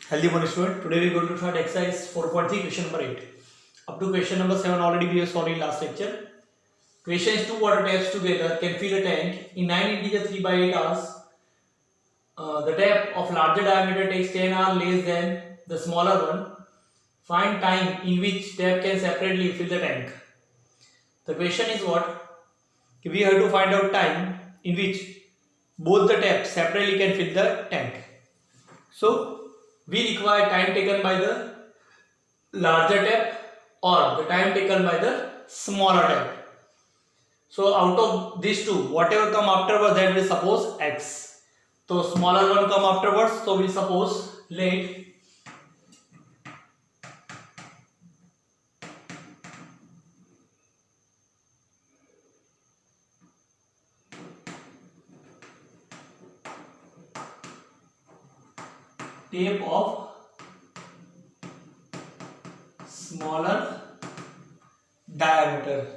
Healthy morning student. Today we are going to start exercise 4.3 question number 8. Up to question number 7 already we have solved in last lecture. Question is two water taps together can fill a tank in 9 integer 3 by 8 hours. The tap of larger diameter takes 10 hours less than the smaller one. Find time in which tap can separately fill the tank. The question is what? We have to find out time in which both the taps separately can fill the tank. So we require time taken by the larger tap or the time taken by the smaller tap. So out of these two, whatever come afterwards, that we suppose x. So smaller one come afterwards, so we suppose let tape of smaller diameter.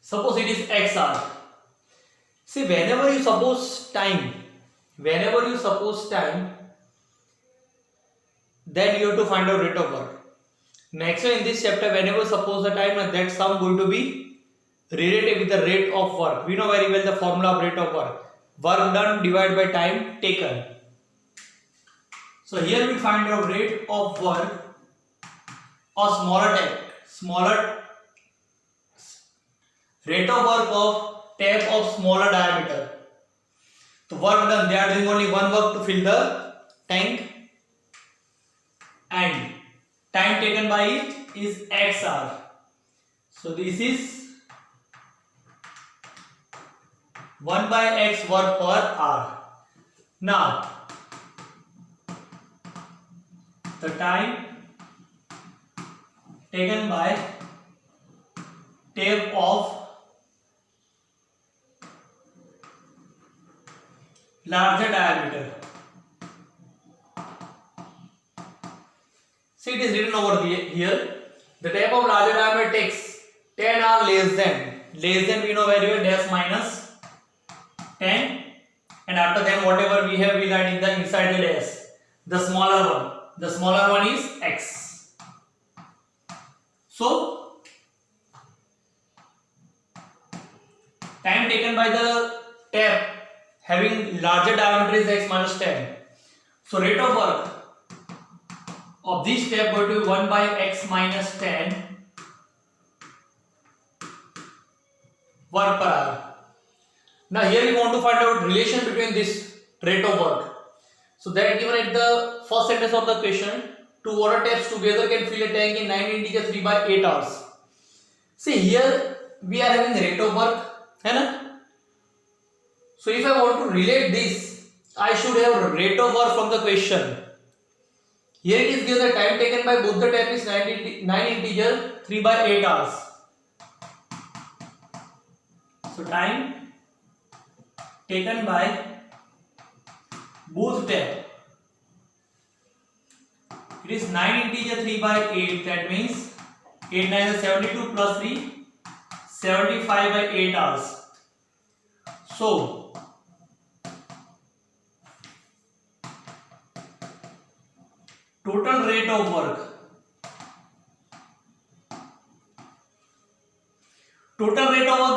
Suppose it is xr. See, whenever you suppose time, then you have to find out rate of work. Maximum in this chapter, whenever suppose the time, that sum going to be related with the rate of work. We know very well the formula of rate of work. Work done divided by time taken. So here we find out rate of work or rate of work of tap of smaller diameter. So work done, they are doing only one work to fill the tank, and time taken by it is xr. So this is 1 by x work per hour. Now the time taken by tap of larger diameter. See, it is written over here. The tap of larger diameter takes 10 hours less than we know very well, dash minus 10, and after then whatever we have we write in the inside the dash. The smaller one is x. So time taken by the tap having larger diameter is x minus 10. So rate of work of this tap going to be 1 by x minus 10 work per hour. Now here we want to find out relation between this rate of work. So that given at the first sentence of the question, two water taps together can fill a tank in 9 integer 3 by 8 hours. See, here we are having rate of work, है ना? So if I want to relate this, I should have rate of work from the question. Here it is given the time taken by both the tap is 9 integer 3 by 8 hours. So time taken by both tap, it is 9 integer 3 by 8, that means 8 9 is 72 plus 3, 75 by 8 hours. So total rate of work,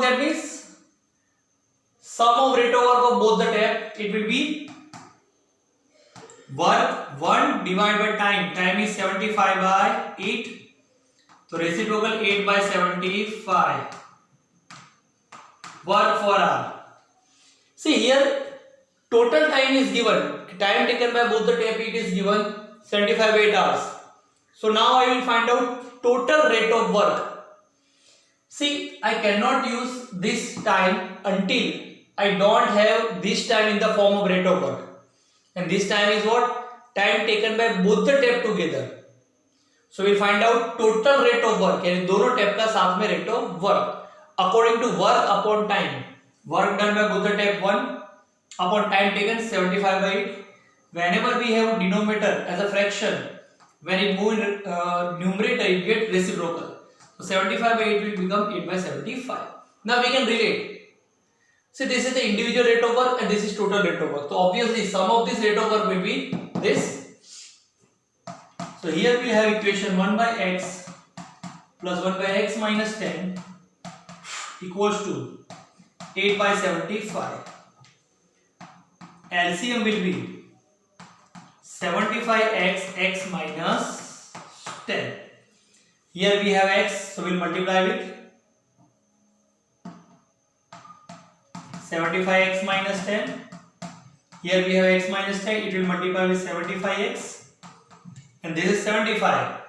that means sum of rate of work of both the tap, it will be work 1 divided by time is 75 by 8, so reciprocal 8 by 75 work for hour. See, here total time is given, time taken by both the tap it is given 75 8 hours. So now I will find out total rate of work. See, I cannot use this time until I don't have this time in the form of rate of work. And this time is what? Time taken by both the tap together. So we'll find out total rate of work, यानी दोनों tap का साथ में rate of work according to work upon time. Work done by both the tap 1 upon time taken 75 by 8. Whenever we have denominator as a fraction, when it move in numerator, it get reciprocal. So 75 by 8 will become 8 by 75. Now we can relate. So this is the individual rate of work and this is total rate of work. So obviously sum of this rate of work will be this. So here we have equation 1 by x plus 1 by x minus 10 equals to 8 by 75. LCM will be 75x x minus 10. Here we have x, so we'll multiply with 75x minus 10. Here we have x minus 10, it will multiply with 75x. And this is 75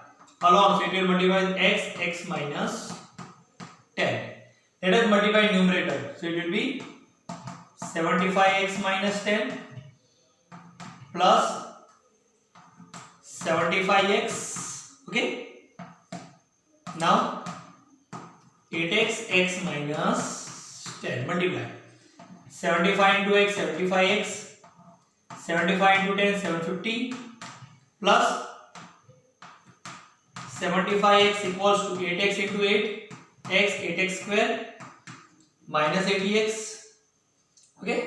along, so it will multiply with x minus 10. Let us multiply numerator, so it will be 75x minus 10 plus 75x. Okay, now 8x x minus 10 multiply 75 into x 75x, 75 into 10 750 plus 75x equals to 8x into 8 x 8x square minus 80x. Okay,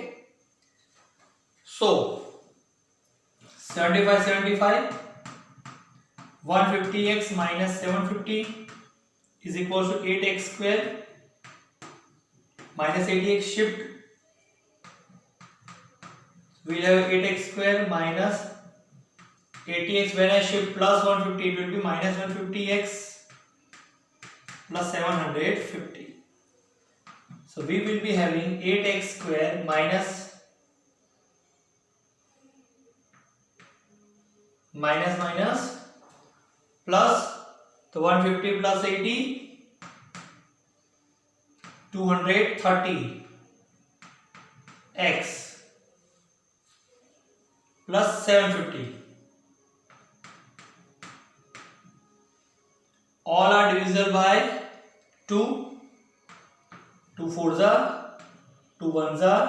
so 75 150x minus 750 is equals to 8x square minus 80x. Shift, we will have 8x square minus 80x. When I shift plus 150, it will be minus 150x plus 750. So we will be having 8x square minus plus the 150 plus 80 230 x plus 750. All are divisible by 2. 2 4s are, 2 1s are,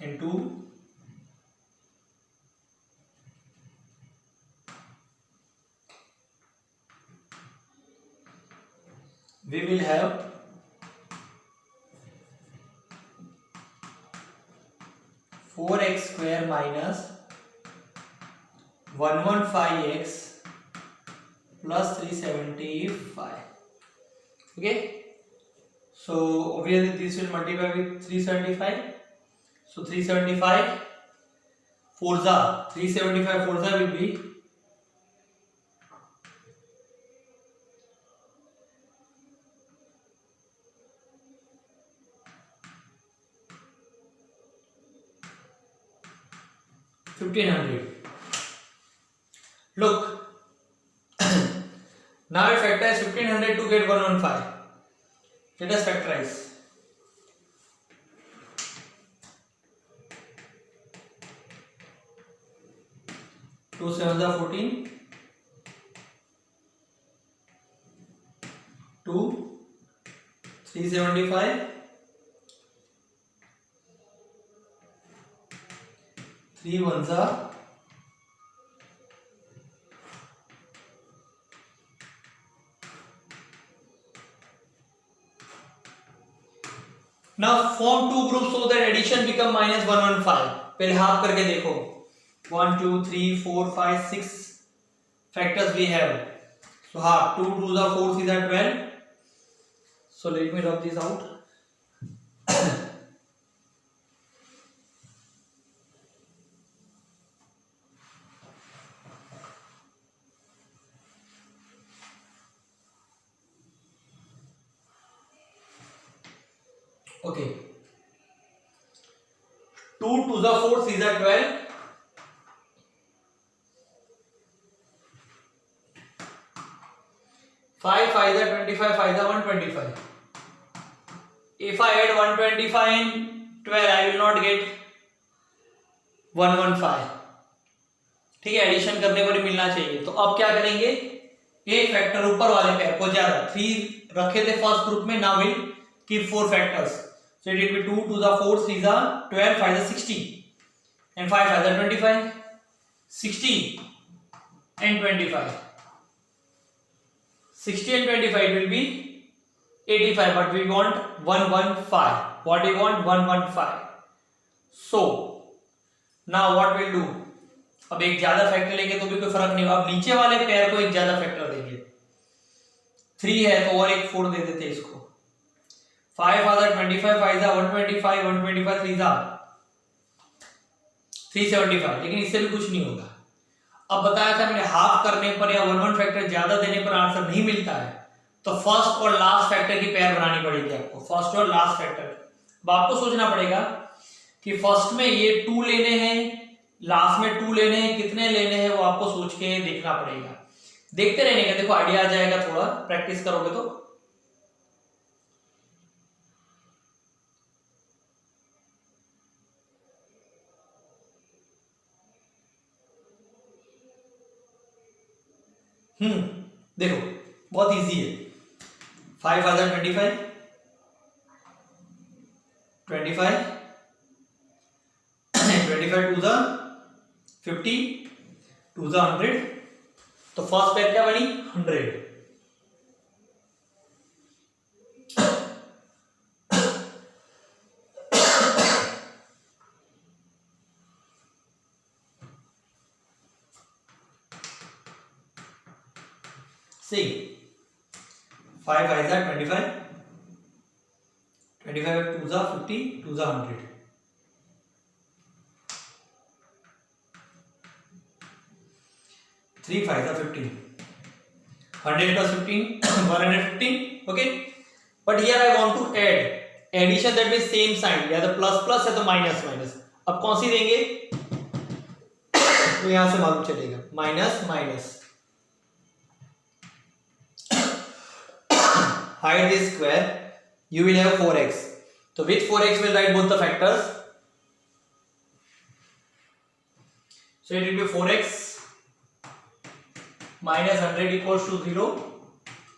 and 2 we will have 4x square minus 115x plus 375. Okay, so obviously this will multiply with 375. So 375 forza 375 forza will be 1500. Look, now I factorize 1500 to get 115. Let us factorize. Two 7s are 14. 2 375. 3 1s are 'Now form two groups so that addition become minus 115. पहले half करके देखो. 1 2 3 4 5 6 factors we have. So half 2 2s are 4 3s are 12. So let me rub this out. Okay, 2 2s are 4 3s are 12. 5 5s are 25 5s are 125. If I add 125 and 12, I will not get 115. ठीक है, addition करने पर ही मिलना चाहिए। तो अब क्या करेंगे, एक फैक्टर ऊपर वाले पेयर को ज्यादा 3 रखे थे फर्स्ट ग्रुप में, now will keep 4 factors, so it will be 2 to the 4 3 the 12 5 the 60 and 5 5 the 25, 60 and 25, 60 and 25 it will be 85, but we want 115. What do you want? 115. So now what we'll do, अब एक ज्यादा factor लेंगे तो भी कोई फर्क नहीं होगा, अब नीचे वाले पेयर को एक ज्यादा फैक्टर देंगे, 3 है तो और एक 4 दे देते इसको, 5 are 25, 5 are 125, 125 3 are 375, लेकिन इससे भी कुछ नहीं होगा। अब बताया था मैंने, हाफ करने पर या 1 फैक्टर ज्यादा देने पर आंसर नहीं मिलता है, तो फर्स्ट और लास्ट फैक्टर की पेयर बनानी पड़ेगी आपको, फर्स्ट और लास्ट फैक्टर। अब आपको सोचना पड़ेगा कि फर्स्ट में ये 2 लेने हैं, लास्ट में 2 लेने हैं, कितने लेने हैं वो आपको सोच के देखना पड़ेगा, देखते रहने का, देखो आइडिया आ जाएगा, थोड़ा प्रैक्टिस करोगे तो। देखो बहुत इजी है, 5 are 25, 25 25 to the 50 to the 100, तो फर्स्ट पेयर क्या बनी 100, see 5 5 are 25, 25 to the 50 to the 100, 3 5 are 15, 100 plus 15 115, okay, but here I want to add addition, that means same sign, या तो प्लस प्लस है तो माइनस माइनस, अब कौन सी देंगे तो यहां से मालूम चलेगा, minus minus, hide this square, you will have 4x, so with 4x we'll write both the factors, so it will be 4x minus 100 equals to 0,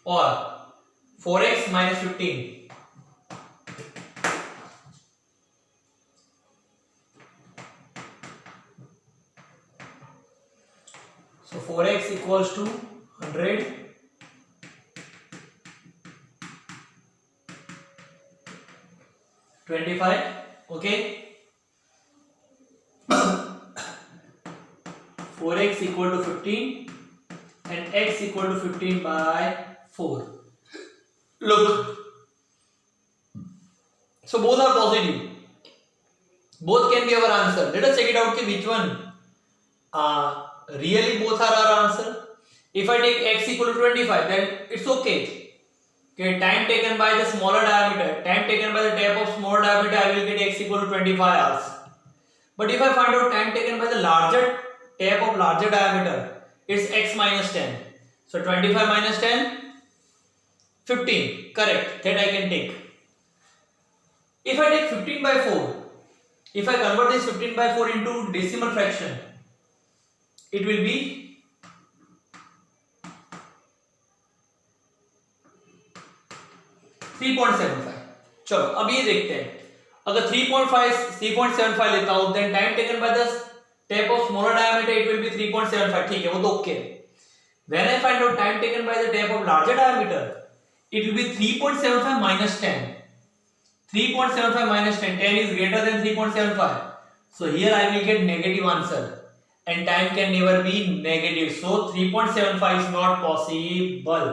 or 4x minus 15, so 4x equals to 100 25, okay, 4x equal to 15 and x equal to 15 by 4. Look, so both are positive, both can be our answer. Let us check it out, which one really both are our answer. If I take x equal to 25, then it's okay. Okay, time taken by the smaller diameter, time taken by the tap of smaller diameter, I will get x equal to 25 hours. But if I find out time taken by the larger tap of larger diameter, it's x minus 10. So 25 minus 10, 15. Correct. That I can take. If I take 15 by 4, if I convert this 15 by 4 into decimal fraction, it will be 3.75. चलो अब ये देखते हैं, अगर 3.75 लेता हूं, then time taken by the tap of smaller diameter it will be 3.75. ठीक है, वो तो ओके है. When I find out time taken by the tap of larger diameter, it will be 3.75 minus 10. 3.75 minus 10. 10 is greater than 3.75. So here I will get negative answer, and time can never be negative. So 3.75 is not possible.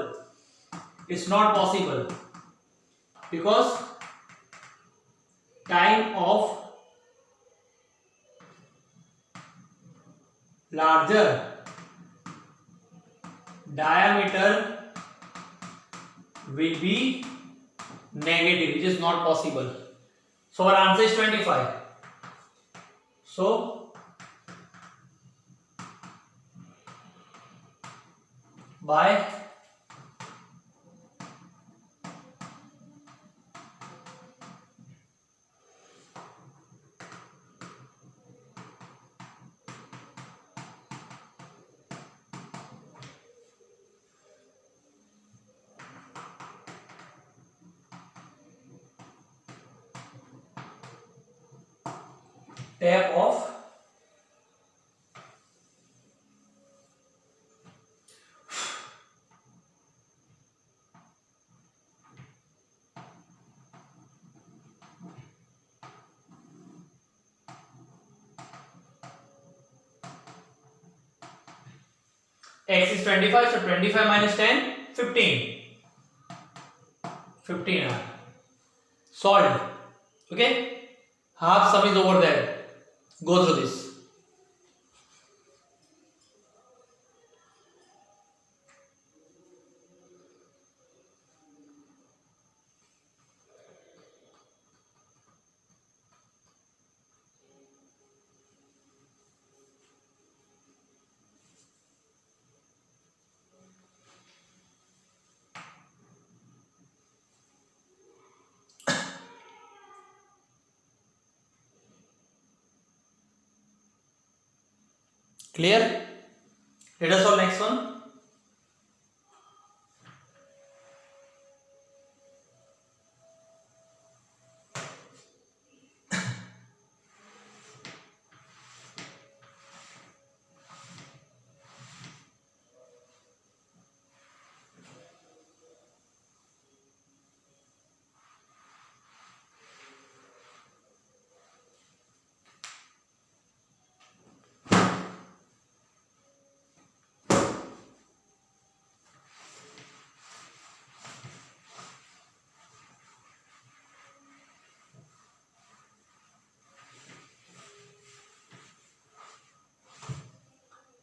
It's not possible. Because time of larger diameter will be negative, which is not possible. So our answer is 25. So by tap of x is 25, so 25 minus 10, 15. 15 solved. Okay, half sum is over there. Go through this. Clear? Let us solve next one.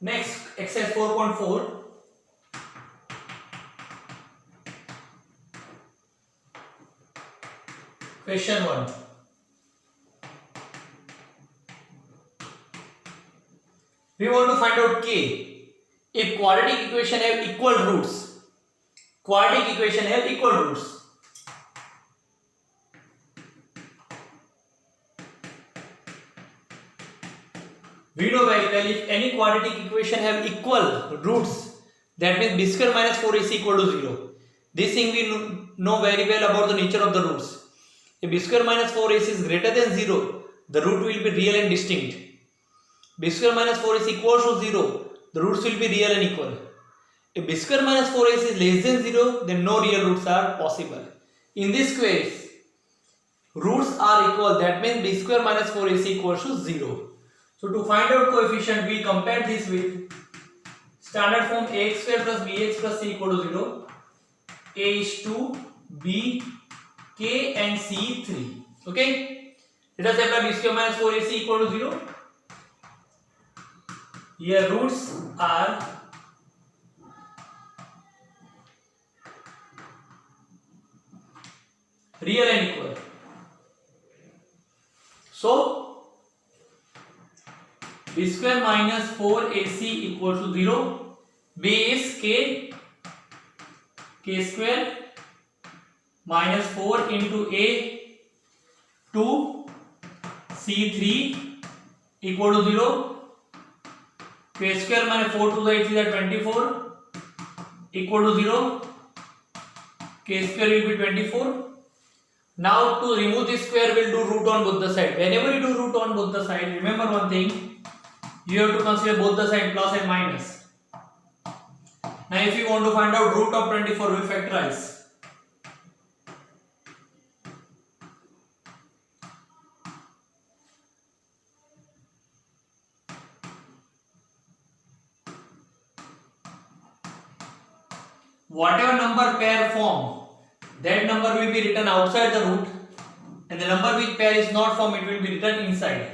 Next, exercise 4.4. Question 1. We want to find out k if quadratic equation have equal roots. Quadratic equation have equal roots. We know very well if any quadratic equation have equal roots, that means b square minus 4ac equal to 0. This thing we know very well about the nature of the roots. If b square minus 4ac is greater than 0, the root will be real and distinct. B square minus 4ac equals to 0, the roots will be real and equal. If b square minus 4ac is less than 0, then no real roots are possible. In this case, roots are equal, that means b square minus 4ac equals to 0. So to find out coefficient, we compare this with standard form ax square plus bx plus c equal to 0. A is 2, b, k and c 3. Okay? Let us apply b square minus 4ac equal to 0. Here roots are real and equal. So b square minus 4ac equals to 0. B is k square minus 4 into a 2 c3 equal to 0. K square minus 4 to the 8 is 24 equal to 0. K square will be 24. Now to remove this square, we'll do root on both the sides. Whenever you do root on both the sides, remember one thing, you have to consider both the sides plus and minus. Now if you want to find out root of 24, we factorize. Whatever number pair form, that number will be written outside the root, and the number which pair is not formed, it will be written inside.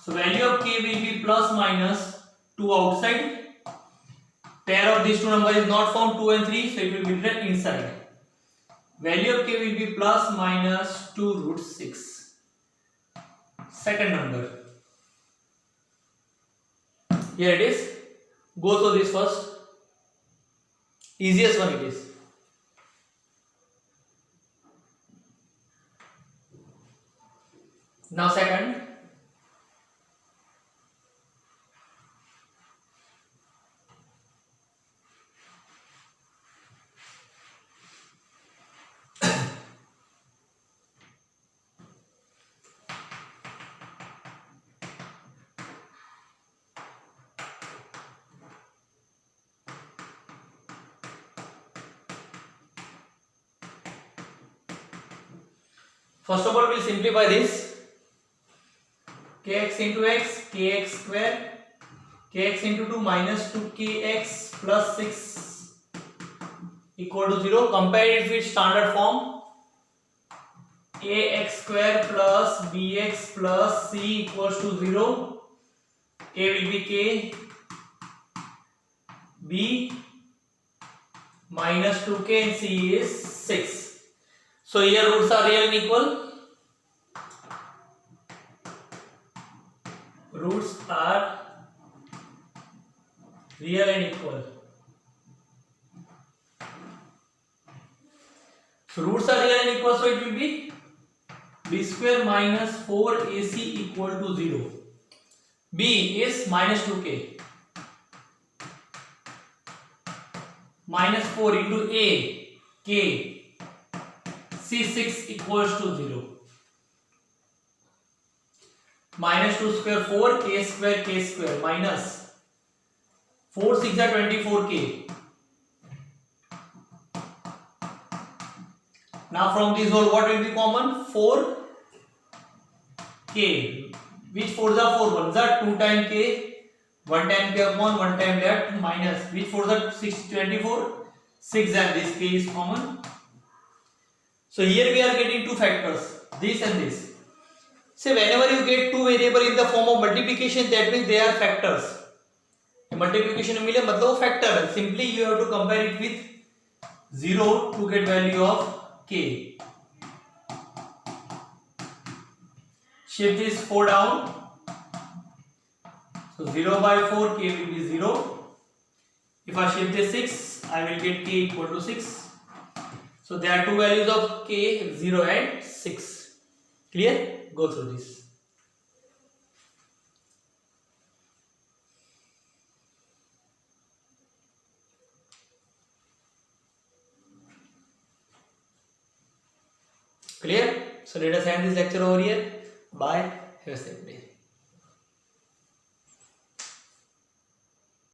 So value of k will be plus minus 2 outside. Pair of these two numbers is not formed, 2 and 3, so it will be written inside. Value of k will be plus minus 2 root 6. Second number. Here it is. Go through this first. Easiest one it is. Now second. First of all, we'll simplify this. Kx into x, kx square, kx into 2 minus 2kx plus 6 equal to 0. Compare it with standard form. Ax square plus bx plus c equals to 0. A will be k, b minus 2k and c is 6. So here roots are real and equal. Roots are real and equal. So roots are real and equal, so it will be b square minus 4ac equal to 0. b is minus 2k. Minus 4 into a, k, c6 equals to 0. Minus 2 square 4, k square minus 4 6 are 24k. Now from this whole what will be common? 4 k. Which 4s are 4 1s are 2 times k. 1 time k upon 1 time left minus which 4s are 6 24 6 and this k is common. So here we are getting two factors, this and this. So whenever you get two variable in the form of multiplication, that means they are factors. Multiplication में मिले मतलब वो factor है. Simply you have to compare it with 0 to get value of k. Shift this 4 down. So 0 by 4 k will be 0. If I shift this 6, I will get k equal to 6. So there are two values of k, 0 and 6. Clear? Go through this. Clear? So let us end this lecture over here. Bye. Have a safe day.